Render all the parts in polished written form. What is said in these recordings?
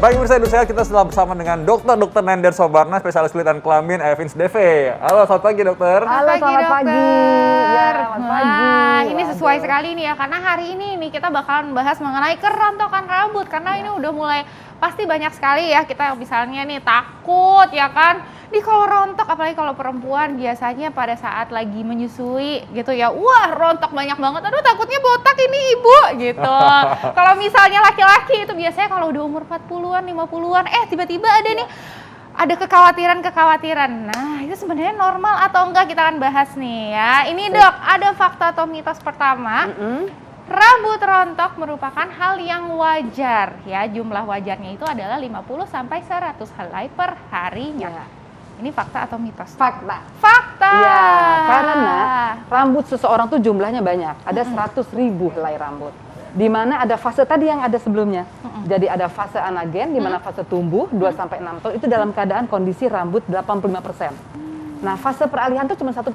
Baik pemirsa, sehat kita setelah bersama dengan Dr. Nender Sobarna, spesialis kulit dan kelamin Evins DV. Halo, selamat pagi dokter. Halo, selamat pagi. Ya, selamat pagi. Ini sesuai sekali nih ya, karena hari ini nih kita bakalan bahas mengenai kerontokan rambut. Karena ini udah mulai, pasti banyak sekali ya kita misalnya nih takut ya kan. Di kalau rontok, apalagi kalau perempuan biasanya pada saat lagi menyusui gitu ya, wah rontok banyak banget, aduh takutnya botak ini ibu gitu. Kalau misalnya laki-laki itu biasanya kalau udah umur 40-an, 50-an, tiba-tiba ada nih, ada kekhawatiran. Nah itu sebenarnya normal atau enggak, kita akan bahas nih ya. Ini dok, ada fakta atau mitos pertama. Rambut rontok merupakan hal yang wajar ya, jumlah wajarnya itu adalah 50-100 helai per harinya. Ini fakta atau mitos? Fakta. Ya, karena rambut seseorang tuh jumlahnya banyak. Ada 100.000 helai rambut. Di mana ada fase tadi yang ada sebelumnya. Jadi ada fase anagen, di mana fase tumbuh 2-6 tahun itu dalam keadaan kondisi rambut 85%. Nah, fase peralihan itu cuma 1%.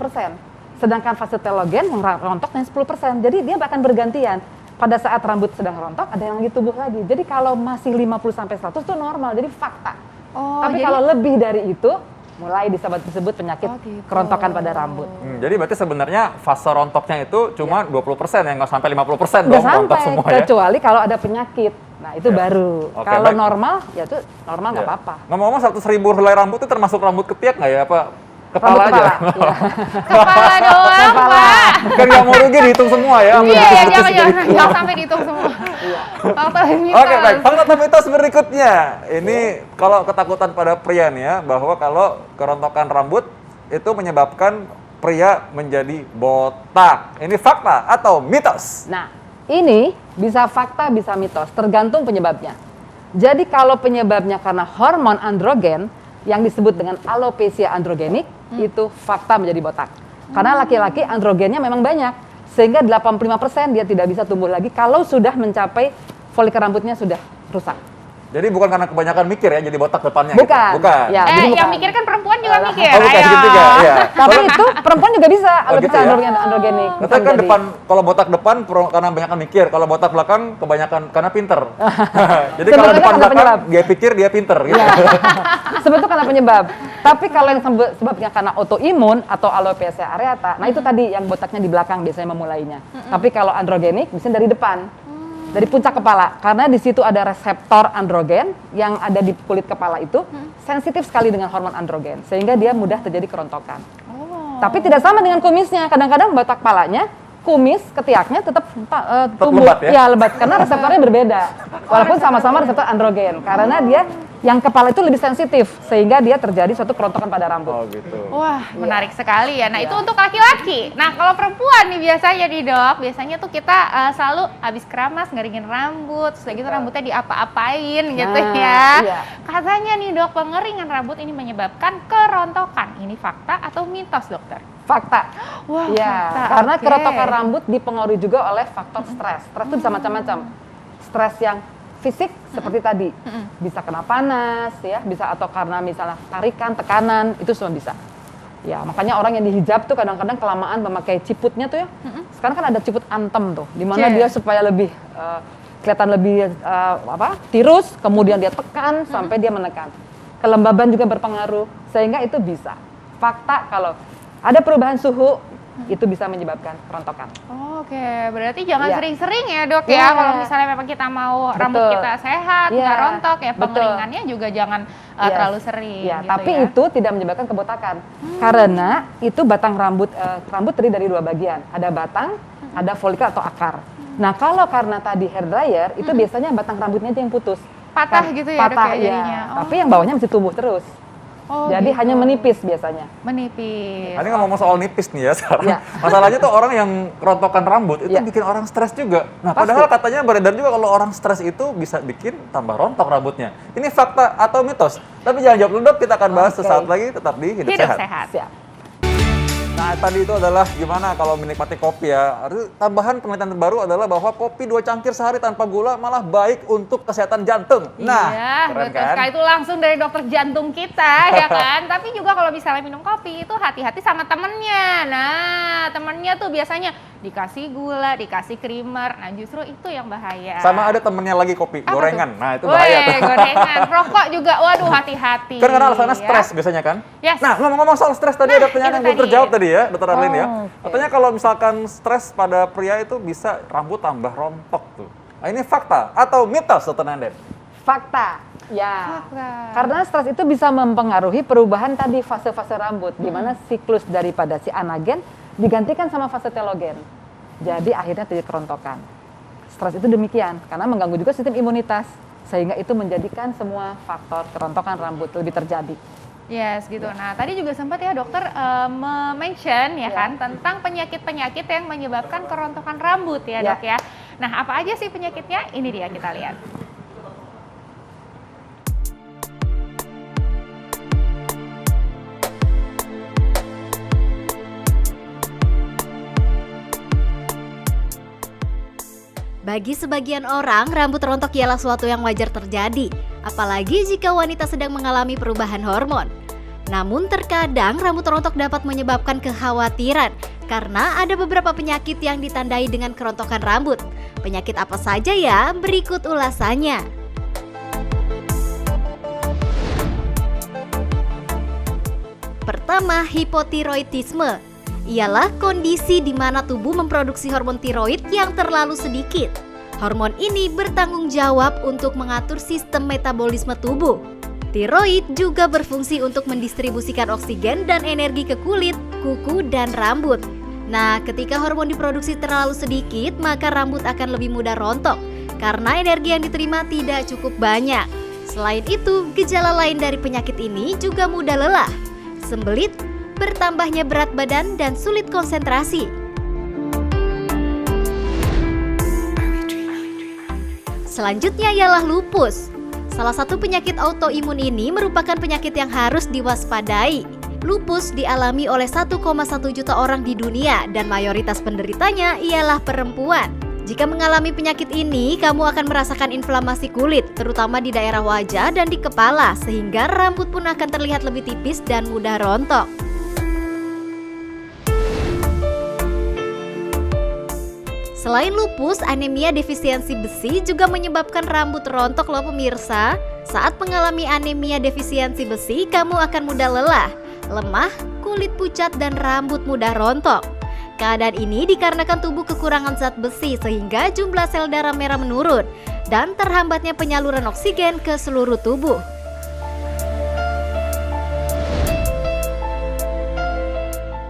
Sedangkan fase telogen yang rontok yang 10%. Jadi dia bahkan bergantian. Pada saat rambut sedang rontok, ada yang lagi tumbuh lagi. Jadi kalau masih 50-100 itu normal, jadi fakta. Tapi kalau lebih dari itu, mulai disebut penyakit kerontokan pada rambut. Jadi berarti sebenarnya fase rontoknya itu cuma 20% ya, nggak sampai 50% Nggak dong rontok semua ya? kecuali kalau ada penyakit. Nah itu baru. Oke, kalau baik. normal, ya itu normal nggak apa-apa. Ngomong-ngomong 100.000 helai rambut itu termasuk rambut ketiak nggak ya? Apa kepala Rambut aja? kepala, kepala doang Pak. Kan nggak mau rugi dihitung semua ya? Iya, jangan sampai dihitung semua. Fakta dan mitos. Oke, baik. Fakta atau mitos berikutnya. Ini kalau ketakutan pada pria nih ya, bahwa kalau kerontokan rambut itu menyebabkan pria menjadi botak. Ini fakta atau mitos? Nah, ini bisa fakta, bisa mitos, tergantung penyebabnya. Jadi kalau penyebabnya karena hormon androgen yang disebut dengan alopecia androgenik, itu fakta menjadi botak. Karena laki-laki androgennya memang banyak, sehingga 85% dia tidak bisa tumbuh lagi kalau sudah mencapai folikel rambutnya sudah rusak. Jadi bukan karena kebanyakan mikir ya, jadi botak depannya Bukan. gitu? Bukan. Ya, jadi Yang bukan. mikir kan perempuan juga mikir. Oh, bukan Ayo. segitiga, iya. Tapi itu perempuan juga bisa alopecia gitu ya? androgenik. Tapi kan depan, kalau botak depan karena banyak mikir, kalau botak belakang kebanyakan karena pinter. Jadi kalau Sebetulnya depan karena belakang penyebab. dia pikir dia pinter gitu. Sebetulnya karena penyebab. Tapi kalau yang sebabnya karena autoimun atau alopecia areata, nah itu tadi yang botaknya di belakang biasanya memulainya. Tapi kalau androgenik bisa dari depan. Dari puncak kepala, karena di situ ada reseptor androgen yang ada di kulit kepala itu sensitif sekali dengan hormon androgen, sehingga dia mudah terjadi kerontokan. Tapi tidak sama dengan kumisnya, kadang-kadang botak kepalanya, kumis, ketiaknya tetap tumbuh, lebat ya? lebat, karena reseptornya berbeda, walaupun sama-sama reseptor androgen, karena dia yang kepala itu lebih sensitif, sehingga dia terjadi suatu kerontokan pada rambut. Oh gitu. Wah, menarik sekali ya. Nah, itu untuk laki-laki. Nah, kalau perempuan nih biasanya nih dok, biasanya tuh kita selalu habis keramas, ngeringin rambut, terus gitu rambutnya diapa-apain gitu ya. Iya. Katanya nih dok, pengeringan rambut ini menyebabkan kerontokan. Ini fakta atau mitos dokter? Fakta. Wah, Ya, fakta. karena Oke. kerontokan rambut dipengaruhi juga oleh faktor stres. Stres itu bisa macam-macam. Stres yang fisik seperti tadi, bisa kena panas, ya, bisa atau karena misalnya tarikan, tekanan, itu semua bisa. Ya, makanya orang yang dihijab tuh kadang-kadang kelamaan memakai ciputnya tuh ya. Sekarang kan ada ciput antem tuh, di mana dia supaya lebih kelihatan lebih tirus, kemudian dia tekan sampai dia menekan. Kelembaban juga berpengaruh, sehingga itu bisa. Fakta kalau ada perubahan suhu, itu bisa menyebabkan kerontokan. Oke, berarti jangan Iya. sering-sering ya dok Iya. ya. Kalau misalnya memang kita mau rambut Betul. kita sehat, Iya. nggak rontok ya, Betul. pengeringannya juga jangan Yes. terlalu sering. Ya, gitu tapi ya. itu tidak menyebabkan kebotakan. Karena itu batang rambut terdiri dari dua bagian. Ada batang, ada folikel atau akar. Nah, kalau karena tadi hair dryer, itu biasanya batang rambutnya itu yang putus. Patah gitu ya, Dok, patah, ya jadinya. Oh. Tapi yang bawahnya masih tumbuh terus. Oh, Jadi gitu. hanya menipis biasanya. Menipis. Nah, ini ngomong soal nipis nih ya sekarang. Iya. Masalahnya tuh orang yang kerontokan rambut itu Iya. bikin orang stres juga. Nah, Pasti. padahal katanya beredar juga kalau orang stres itu bisa bikin tambah rontok rambutnya. Ini fakta atau mitos? Tapi jangan jawab dulu dok, kita akan bahas Oke. sesaat lagi, tetap di Hidup Hidup Sehat. sehat. Siap. Nah, Nah, tadi itu adalah gimana kalau menikmati kopi ya. Tambahan penelitian terbaru adalah bahwa kopi 2 cangkir sehari tanpa gula malah baik untuk kesehatan jantung. Nah, iya, keren betul kan? sekali. Itu langsung dari dokter jantung kita, ya kan? Tapi juga kalau misalnya minum kopi itu hati-hati sama temennya. Nah, temennya tuh biasanya dikasih gula, dikasih creamer. Nah, justru itu yang bahaya. Sama ada temennya lagi kopi, Apa gorengan. tuh? Nah, itu bahaya tuh. Gorengan. Rokok juga, waduh hati-hati. Kan karena alasannya ya. stres biasanya kan? Yes. Nah, ngomong-ngomong soal stres tadi ada pertanyaan yang itu belum tadi. terjawab tadi ya, Dokter Arlin ya. oke. Katanya kalau misalkan stres pada pria itu bisa rambut tambah rontok tuh. Nah, ini fakta atau mitos, Dokter Nanden? Fakta. Ya. Fakta. Karena stres itu bisa mempengaruhi perubahan tadi fase-fase rambut, di mana siklus daripada si anagen digantikan sama fase telogen. Jadi akhirnya terjadi kerontokan. Stres itu demikian, karena mengganggu juga sistem imunitas, sehingga itu menjadikan semua faktor kerontokan rambut lebih terjadi. Yes, gitu. Nah, tadi juga sempat ya dokter mention ya Ya. kan tentang penyakit-penyakit yang menyebabkan kerontokan rambut ya, Ya. Dok ya. Nah, apa aja sih penyakitnya? Ini dia kita lihat. Bagi sebagian orang, rambut rontok ialah suatu yang wajar terjadi, apalagi jika wanita sedang mengalami perubahan hormon. Namun terkadang rambut rontok dapat menyebabkan kekhawatiran karena ada beberapa penyakit yang ditandai dengan kerontokan rambut. Penyakit apa saja ya? Berikut ulasannya. Pertama, hipotiroidisme. Ialah kondisi di mana tubuh memproduksi hormon tiroid yang terlalu sedikit. Hormon ini bertanggung jawab untuk mengatur sistem metabolisme tubuh. Tiroid juga berfungsi untuk mendistribusikan oksigen dan energi ke kulit, kuku, dan rambut. Nah, ketika hormon diproduksi terlalu sedikit, maka rambut akan lebih mudah rontok karena energi yang diterima tidak cukup banyak. Selain itu, gejala lain dari penyakit ini juga mudah lelah, sembelit, bertambahnya berat badan, dan sulit konsentrasi. Selanjutnya ialah lupus. Salah satu penyakit autoimun ini merupakan penyakit yang harus diwaspadai. Lupus dialami oleh 1,1 juta orang di dunia dan mayoritas penderitanya ialah perempuan. Jika mengalami penyakit ini, kamu akan merasakan inflamasi kulit, terutama di daerah wajah dan di kepala, sehingga rambut pun akan terlihat lebih tipis dan mudah rontok. Selain lupus, anemia defisiensi besi juga menyebabkan rambut rontok loh pemirsa. Saat mengalami anemia defisiensi besi, kamu akan mudah lelah, lemah, kulit pucat, dan rambut mudah rontok. Keadaan ini dikarenakan tubuh kekurangan zat besi sehingga jumlah sel darah merah menurun dan terhambatnya penyaluran oksigen ke seluruh tubuh.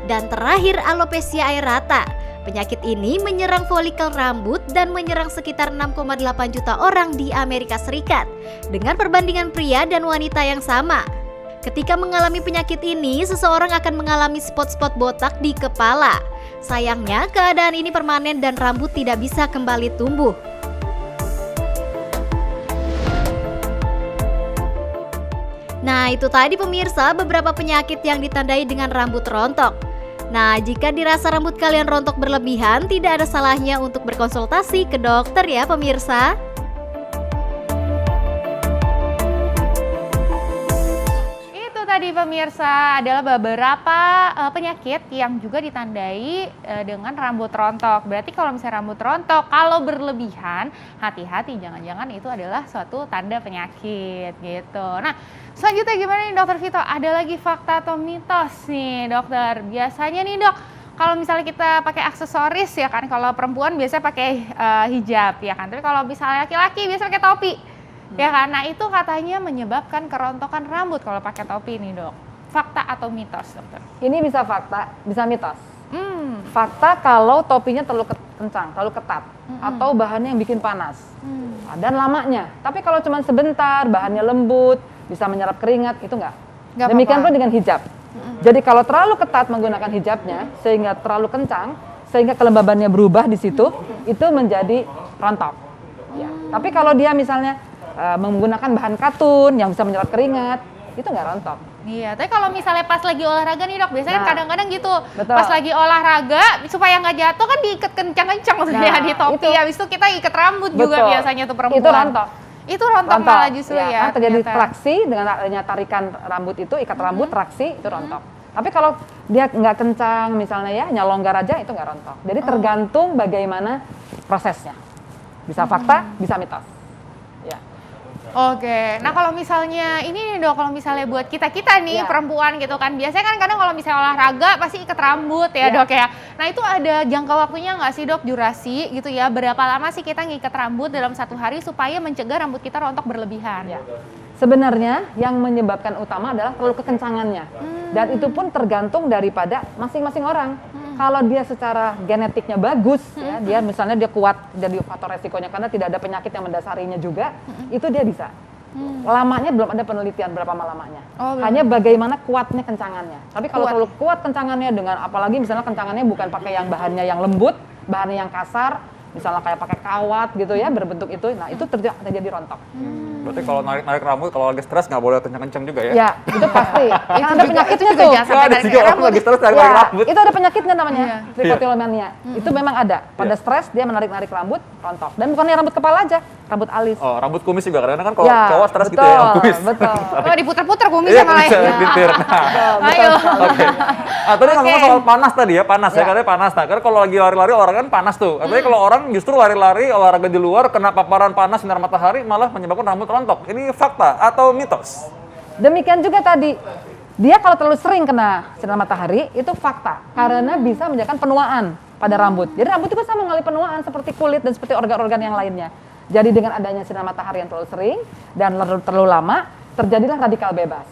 Dan terakhir, alopecia aerata. Penyakit ini menyerang folikel rambut dan menyerang sekitar 6,8 juta orang di Amerika Serikat dengan perbandingan pria dan wanita yang sama. Ketika mengalami penyakit ini, seseorang akan mengalami spot-spot botak di kepala. Sayangnya, keadaan ini permanen dan rambut tidak bisa kembali tumbuh. Nah, itu tadi pemirsa beberapa penyakit yang ditandai dengan rambut rontok. Nah, jika dirasa rambut kalian rontok berlebihan, tidak ada salahnya untuk berkonsultasi ke dokter ya pemirsa. Itu tadi pemirsa adalah beberapa penyakit yang juga ditandai dengan rambut rontok. Berarti kalau misalnya rambut rontok, kalau berlebihan, hati-hati, jangan-jangan itu adalah suatu tanda penyakit gitu. Nah, selanjutnya gimana nih Dokter Vito? Ada lagi fakta atau mitos nih Dokter? Biasanya nih Dok, kalau misalnya kita pakai aksesoris ya kan, kalau perempuan biasanya pakai hijab ya kan. Tapi kalau misalnya laki-laki biasanya pakai topi. Ya kan, nah itu katanya menyebabkan kerontokan rambut kalau pakai topi nih Dok. Fakta atau mitos Dokter? Ini bisa fakta, bisa mitos. Fakta kalau topinya terlalu kencang, terlalu ketat, atau bahannya yang bikin panas, dan lamanya. Tapi kalau cuma sebentar, bahannya lembut, bisa menyerap keringat, itu enggak. Nggak Demikian apa-apa. pun dengan hijab. Jadi kalau terlalu ketat menggunakan hijabnya, sehingga terlalu kencang, sehingga kelembabannya berubah di situ, itu menjadi rontok. Ya. Tapi kalau dia misalnya menggunakan bahan katun yang bisa menyerap keringat, itu nggak rontok. Iya, tapi kalau misalnya pas lagi olahraga nih dok, biasanya kan Nah, kadang-kadang gitu, betul. pas lagi olahraga supaya nggak jatuh kan diikat kencang-kencang tuh Nah, ya di topi, itu. habis itu kita ikat rambut juga Betul. biasanya tuh perempuan. Itu rontok. Itu rontok malah justru ya. Karena terjadi ternyata. traksi dengan adanya tarikan rambut itu, ikat rambut, traksi itu rontok. Tapi kalau dia nggak kencang misalnya ya, nyalonggar aja itu nggak rontok. Jadi tergantung bagaimana prosesnya. Bisa fakta, bisa mitos. Ya. Oke, nah kalau misalnya ini nih dok, kalau misalnya buat kita-kita nih Iya. perempuan gitu kan, biasanya kan kadang kalau misalnya olahraga pasti ikat rambut ya Iya. dok ya. Nah itu ada jangka waktunya nggak sih dok, durasi gitu ya, berapa lama sih kita ngikat rambut dalam satu hari supaya mencegah rambut kita rontok berlebihan? Ya. Sebenarnya yang menyebabkan utama adalah terlalu kekencangannya. Dan itu pun tergantung daripada masing-masing orang. Kalau dia secara genetiknya bagus, ya, dia misalnya dia kuat, jadi faktor resikonya karena tidak ada penyakit yang mendasarinya juga, itu dia bisa. Lamanya belum ada penelitian berapa lamanya. Oh, belum. Hanya bagaimana kuatnya kencangannya. Tapi kalau Kuat. terlalu kuat kencangannya dengan apalagi misalnya kencangannya bukan pakai yang bahannya yang lembut, bahannya yang kasar, misalnya kayak pakai kawat gitu ya berbentuk itu, nah itu terjadi rontok. Berarti kalau narik rambut, kalau lagi stres nggak boleh kencang-kencang juga ya? Ya, itu pasti. Kan ada penyakitnya itu juga tuh. jangan Nggak sampai ada tarik juga orang rambut. lagi stres narik Ya, rambut. itu ada penyakitnya namanya, Iya. trichotillomania. Itu memang ada. Pada stres dia menarik-narik rambut, rontok. Dan bukannya rambut kepala aja, rambut alis. Oh, rambut kumis juga kadang-kadang kan kalau Ya, cowok stres gitu betul, ya, kumis. betul. Oh diputer-puter Iya, kumisnya malah bisa ya. dipitir. Nah, Ayo. oke. Ah, tadi ngomong Oke. soal panas tadi ya, panas ya, Ya. katanya panas. Nah, karena kalau lagi lari-lari orang kan panas tuh. Katanya kalau orang justru lari-lari, olahraga di luar, kena paparan panas sinar matahari malah menyebabkan rambut rontok. Ini fakta atau mitos? Demikian juga tadi, dia kalau terlalu sering kena sinar matahari, itu fakta. Karena bisa menyebabkan penuaan pada rambut. Jadi rambut juga sama mengalami penuaan seperti kulit dan seperti organ-organ yang lainnya. Jadi dengan adanya sinar matahari yang terlalu sering dan terlalu lama, terjadilah radikal bebas.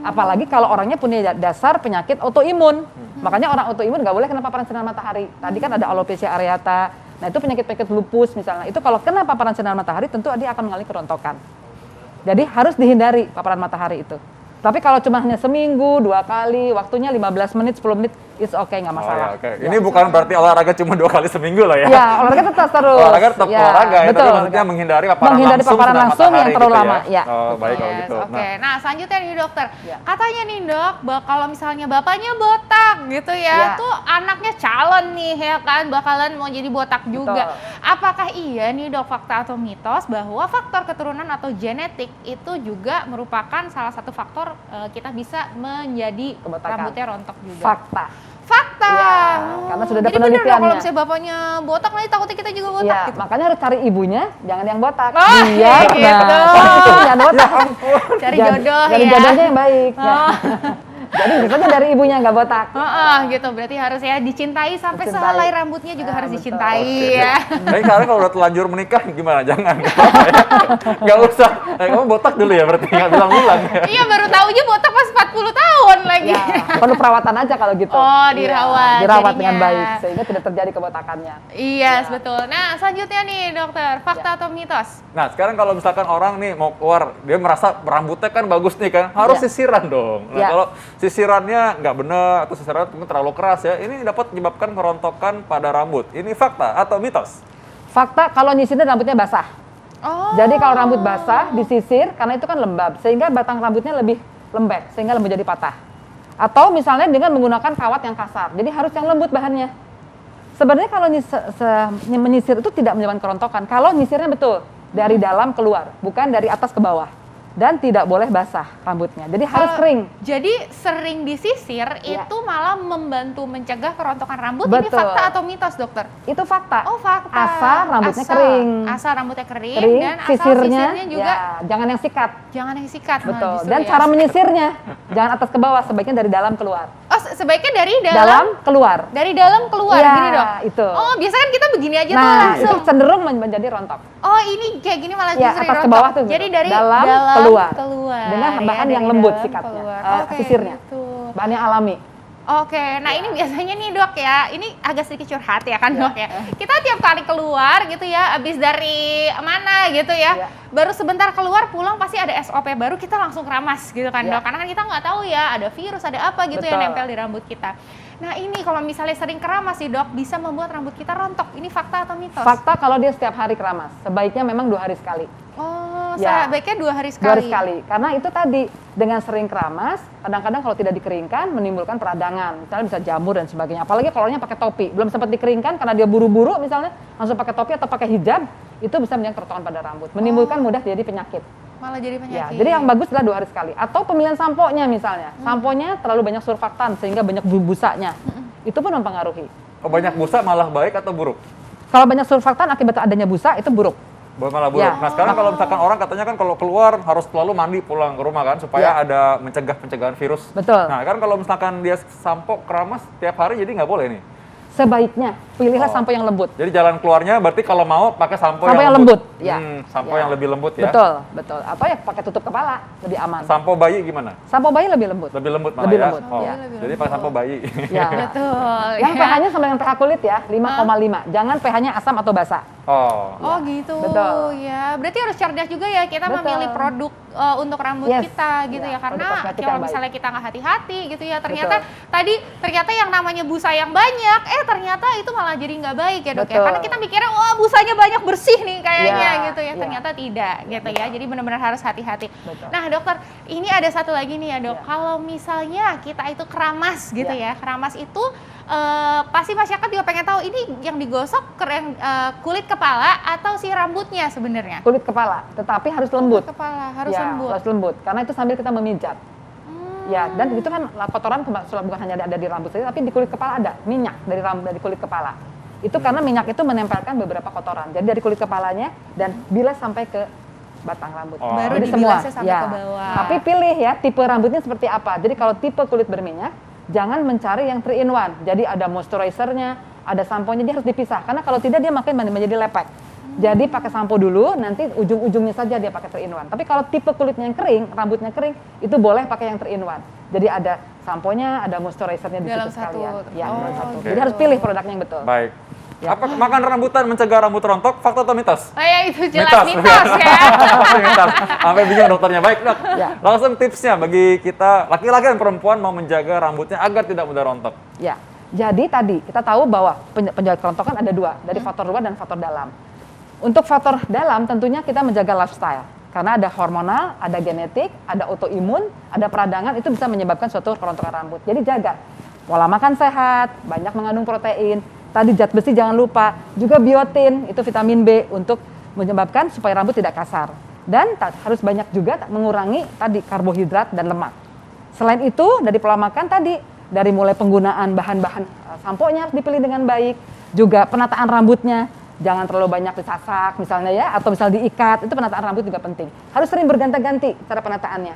Apalagi kalau orangnya punya dasar penyakit autoimun. Makanya orang autoimun nggak boleh kena paparan sinar matahari. Tadi kan ada alopecia areata. Nah itu penyakit-penyakit lupus misalnya. Itu kalau kena paparan sinar matahari tentu dia akan mengalami kerontokan. Jadi harus dihindari paparan matahari itu. Tapi kalau cuma hanya seminggu, 2 kali, waktunya 15 menit, 10 menit, it's okay, nggak masalah. Oh, ya, oke. Ini bukan berarti olahraga cuma 2 kali seminggu lah ya. Ya, olahraga tetap terus. Olahraga tetap Ya, olahraga ya, betul. tapi maksudnya menghindari paparan Menghindari langsung paparan sinar langsung yang matahari terlalu gitu lama, ya. Oh, baik kalau Yes, gitu. Oke, nah selanjutnya nih dokter, Ya. katanya nih dok, kalau misalnya bapaknya botak gitu ya, Ya. tuh anaknya calon nih ya kan, bakalan mau jadi botak juga. Betul. Apakah iya nih dok, fakta atau mitos bahwa faktor keturunan atau genetik itu juga merupakan salah satu faktor kita bisa menjadi Kebotakan. rambutnya rontok juga? Fakta. Fakta. Ya, karena sudah ada Jadi bener dong kalau penelitiannya. misalnya bapaknya botak, nanti takutnya kita juga botak Ya, gitu. makanya harus cari ibunya, jangan yang botak. Oh, Biar, gitu. jangan botak. Cari Jangan- jodoh cari ya. jodohnya yang baik. Ya. Oh. Jadi biasanya dari ibunya nggak botak. Gitu, berarti harus ya dicintai sampai Dicintai. sehelai rambutnya juga Ya, harus betul. dicintai Oke. ya. Tapi kalian kalau udah telanjur menikah gimana? Jangan. Nggak usah. Kamu botak dulu ya berarti nggak bilang-bilang ya. Iya, baru taunya botak pas 40 tahun lagi. Ya, perlu perawatan aja kalau gitu. Oh, Iya, dirawat dirawat jadinya. dengan baik sehingga tidak terjadi kebotakannya. Iya, betul. Nah, selanjutnya nih dokter, fakta Ya. atau mitos? Nah sekarang kalau misalkan orang nih mau keluar, dia merasa rambutnya kan bagus nih kan, harus Ya. sisiran dong. Nah Ya. kalau sisirannya nggak benar atau sisirannya mungkin terlalu keras ya, ini dapat menyebabkan kerontokan pada rambut. Ini fakta atau mitos? Fakta kalau nyisirnya rambutnya basah. Oh. Jadi kalau rambut basah disisir karena itu kan lembab sehingga batang rambutnya lebih lembek sehingga lembut jadi patah. Atau misalnya dengan menggunakan kawat yang kasar. Jadi harus yang lembut bahannya. Sebenarnya kalau menyisir itu tidak menyebabkan kerontokan. Kalau nyisirnya betul dari dalam keluar, bukan dari atas ke bawah. Dan tidak boleh basah rambutnya. Jadi harus Kalau- kering. Jadi sering disisir Ya. itu malah membantu mencegah kerontokan rambut. Ini Betul. fakta atau mitos, dokter? Itu fakta. Oh, fakta. Asal rambutnya kering. Asal rambutnya kering, Kering, dan asal sisirnya sisirnya juga ya, jangan yang sikat. jangan yang sikat. malah Betul. justru Dan ya. cara menyisirnya jangan atas ke bawah, sebaiknya dari dalam keluar. Oh, sebaiknya dari Dalam keluar. dari dalam keluar Iya, gini dong. itu. Oh, biasa kan kita begini aja tuh Nah, langsung. itu cenderung menjadi rontok. Oh, ini kayak gini malah Ya, justru atas ke rontok. bawah tuh. Jadi dari dalam keluar. Dengan ya, bahan dari yang lembut dalam sikatnya, keluar. Oke, sisirnya. gitu. Bahan yang alami. Oke, nah ini biasanya nih dok ya, ini agak sedikit curhat ya kan Ya. dok ya. Kita tiap kali keluar gitu ya, abis dari mana gitu ya, Ya. baru sebentar keluar pulang pasti ada SOP baru, kita langsung keramas gitu kan Ya. dok. Karena kan kita nggak tahu ya, ada virus, ada apa gitu yang Betul. nempel di rambut kita. Nah ini kalau misalnya sering keramas sih dok, bisa membuat rambut kita rontok. Ini fakta atau mitos? Fakta kalau dia setiap hari keramas, sebaiknya memang 2 hari sekali. Oh, Ya. sebaiknya 2 hari 2 hari sekali. sekali. Karena itu tadi dengan sering keramas, kadang-kadang kalau tidak dikeringkan menimbulkan peradangan, misalnya bisa jamur dan sebagainya. Apalagi kalau orangnya pakai topi, belum sempat dikeringkan karena dia buru-buru misalnya langsung pakai topi atau pakai hijab, itu bisa menyebabkan kerontokan pada rambut, menimbulkan mudah jadi penyakit. Malah jadi Ya, penyakit. jadi yang bagus adalah 2 hari sekali. Atau pemilihan sampo-nya misalnya, samponya terlalu banyak surfaktan sehingga banyak busanya, itu pun mempengaruhi. Oh, banyak busa malah baik atau buruk? Kalau banyak surfaktan akibat adanya busa itu buruk. Malah buruk. Ya. Nah sekarang kalau misalkan orang katanya kan kalau keluar harus selalu mandi pulang ke rumah kan supaya Ya. ada pencegahan virus. Betul. Nah kan kalau misalkan dia sampo keramas tiap hari jadi nggak boleh nih. Sebaiknya pilihlah Oh. sampo yang lembut. Jadi jalan keluarnya berarti kalau mau pakai sampo Sampo yang lembut, ya. Sampo Ya. yang lebih lembut ya. Betul, betul. Atau ya pakai tutup kepala, lebih aman. Sampo bayi gimana? Sampo bayi lebih lembut. Lebih lembut malah Lebih ya. lembut, Oh, ya. Lebih jadi pakai sampo bayi. Ya. Betul. Yang ya. pH-nya sama dengan pH kulit ya, 5,5. Jangan pH-nya asam atau basa. Oh. Oh gitu. Betul. Ya, berarti harus cerdas juga ya kita Betul. memilih produk untuk rambut Yes. kita gitu Ya, ya. Karena produk kosmetik kalau yang baik. misalnya kita nggak hati-hati gitu ya, ternyata ternyata yang namanya busa yang banyak, ternyata itu malah jadi nggak baik ya dok ya. Betul. Karena kita mikirnya wah busanya banyak bersih nih kayaknya Ya, gitu ya. ya. Ternyata tidak gitu ya. Jadi benar-benar harus hati-hati. Betul. Nah dokter, ini ada satu lagi nih ya dok. Ya. Kalau misalnya kita itu keramas gitu Ya. ya, keramas itu pasti masyarakat juga pengen tahu ini yang digosok kulit kepala atau si rambutnya sebenarnya. Kulit kepala, tetapi harus lembut. Kulit kepala harus Ya, lembut. harus lembut. Karena itu sambil kita memijat. Ya, dan itu kan kotoran bukan hanya ada di rambut saja, tapi di kulit kepala ada minyak dari kulit kepala. Itu karena minyak itu menempelkan beberapa kotoran. Jadi dari kulit kepalanya dan bilas sampai ke batang rambut. Oh. Baru Jadi dibilasnya sampai ke bawah. Tapi pilih ya tipe rambutnya seperti apa. Jadi kalau tipe kulit berminyak, jangan mencari yang 3 in 1. Jadi ada moisturizer-nya, ada samponya, dia harus dipisah. Karena kalau tidak dia makin menjadi lepek. Jadi pakai sampo dulu, nanti ujung-ujungnya saja dia pakai 3 in 1. Tapi kalau tipe kulitnya yang kering, rambutnya kering, itu boleh pakai yang 3 in 1. Jadi ada samponya, ada moisturizer-nya di Dalam situ sekalian. satu. Ya, dalam satu. oke. Jadi harus pilih produknya yang betul. Baik. Ya. Apa makan rambutan mencegah rambut rontok? Fakta atau mitos? Ya itu jelas mitos ya. Mitos. Sampai bingung dokternya. Baik dok. Ya. Langsung tipsnya bagi kita laki-laki dan perempuan mau menjaga rambutnya agar tidak mudah rontok. Ya, jadi tadi kita tahu bahwa penjaga kerontokan ada 2, dari faktor luar dan faktor dalam. Untuk faktor dalam tentunya kita menjaga lifestyle. Karena ada hormonal, ada genetik, ada autoimun, ada peradangan, itu bisa menyebabkan suatu kerontokan rambut. Jadi jaga. Pola makan sehat, banyak mengandung protein, tadi zat besi jangan lupa, juga biotin, itu vitamin B untuk menyebabkan supaya rambut tidak kasar. Dan harus banyak juga mengurangi tadi karbohidrat dan lemak. Selain itu, dari pola makan tadi, dari mulai penggunaan bahan-bahan samponya harus dipilih dengan baik, juga penataan rambutnya, jangan terlalu banyak disasak misalnya ya, atau misal diikat, itu penataan rambut juga penting. Harus sering berganti-ganti cara penataannya,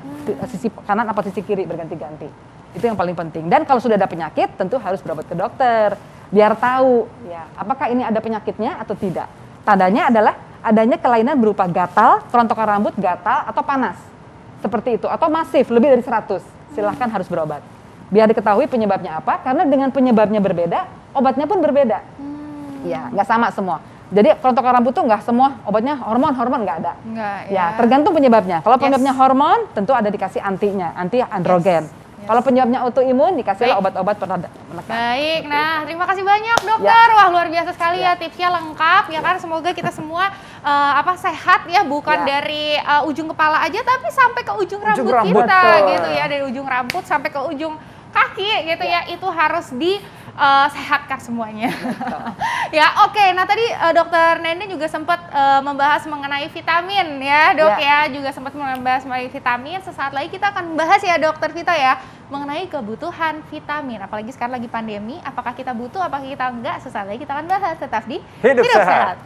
sisi kanan apa sisi kiri berganti-ganti. Itu yang paling penting. Dan kalau sudah ada penyakit, tentu harus berobat ke dokter, biar tahu ya apakah ini ada penyakitnya atau tidak. Tandanya adalah adanya kelainan berupa gatal, kerontokan rambut, gatal atau panas. Seperti itu, atau masif, lebih dari 100. Silahkan harus berobat. Biar diketahui penyebabnya apa, karena dengan penyebabnya berbeda, obatnya pun berbeda. Ya, nggak sama semua. Jadi kerontokan rambut tuh nggak semua obatnya hormon nggak ada. Enggak Ya, tergantung penyebabnya. Kalau Yes. penyebabnya hormon, tentu ada dikasih antinya, anti androgen. Yes. Kalau penyebabnya autoimun, dikasihlah Baik. obat-obat penekan. Baik, nah terima kasih banyak dokter. Wah luar biasa sekali ya, tipsnya lengkap ya kan. Semoga kita semua sehat ya, bukan Ya. dari ujung kepala aja, tapi sampai ke ujung rambut rambut. kita Betul. gitu ya, dari ujung rambut sampai ke ujung kaki gitu ya. Itu harus disehatkan semuanya. Ya oke, nah tadi dokter Nenden juga sempat membahas mengenai vitamin ya dok ya, juga sempat membahas mengenai vitamin. Sesaat lagi kita akan membahas ya dokter Vita ya, mengenai kebutuhan vitamin. Apalagi sekarang lagi pandemi, apakah kita butuh, apakah kita enggak, sesaat lagi kita akan bahas. Tetap di Hidup Sehat.